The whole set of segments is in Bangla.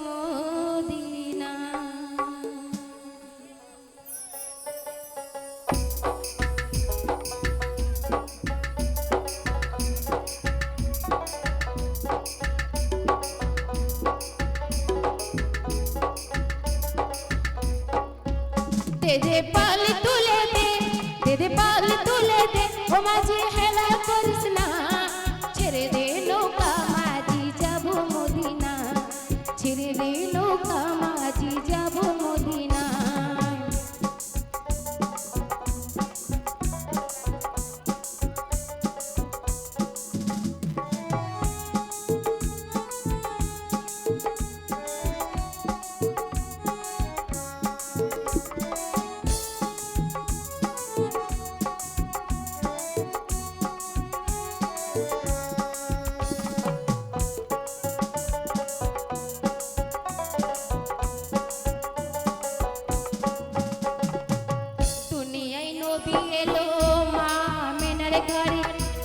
মদিনা। দে পাল তুলে দে পাল তুলে দে, ও মাঝি হেলা করিস না, ছেড়ে দে নৌকা মাঝি যাবো মদিনা, ছেড়ে দে নৌকা মাঝি যাবো মদিনা।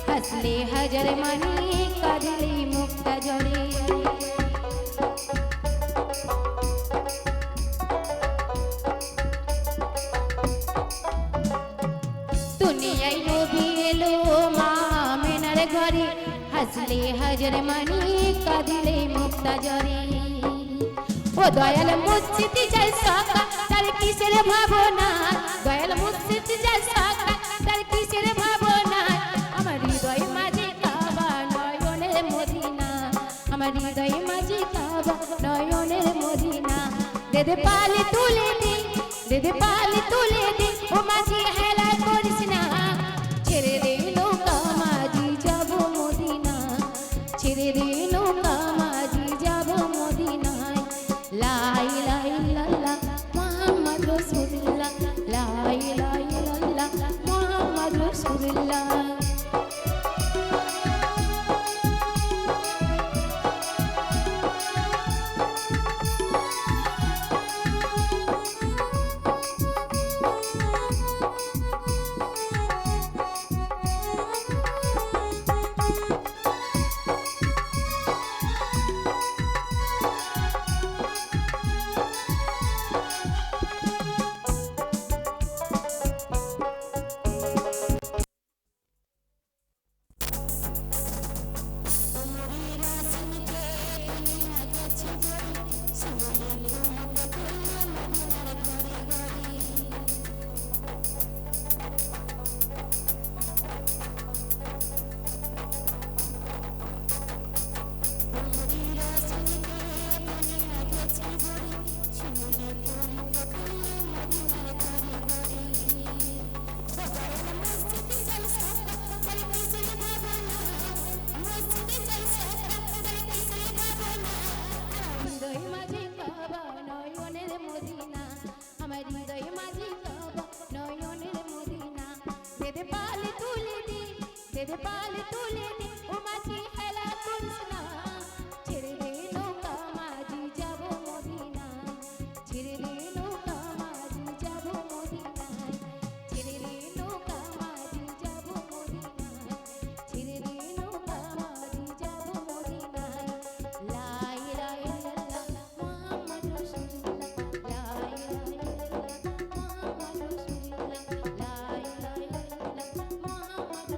हसले हजर मनी कदली मुक्त जड़े, दुनियाई नबी एलो मामेनार घरे, हसले हजर मनी कदले मुक्त जड़े। ओ दयाल मुर्शिद जय साका तार किसेर भावना, दयाल मुर्शिद जय साका तार किसेर भावना, আমার হৃদয় মাঝে কাবা নয়নের মদিনা, আমার হৃদয় মাঝে কাবা নয়নের মদিনা। দে পাল তুলে দে পাল তুলে দে, ও মাঝি হেলা করিস না, ছেড়ে দে নৌকা মাঝি যাবো মদিনা, ছেড়ে দে নৌকা মাঝি যাবো মদিনায়। লা ইলাহা ইল্লাল্লাহ মুহাম্মদ রাসূলুল্লাহ, লা ইলাহা ইল্লাল্লাহ মুহাম্মদ রাসূলুল্লাহ। दे पाल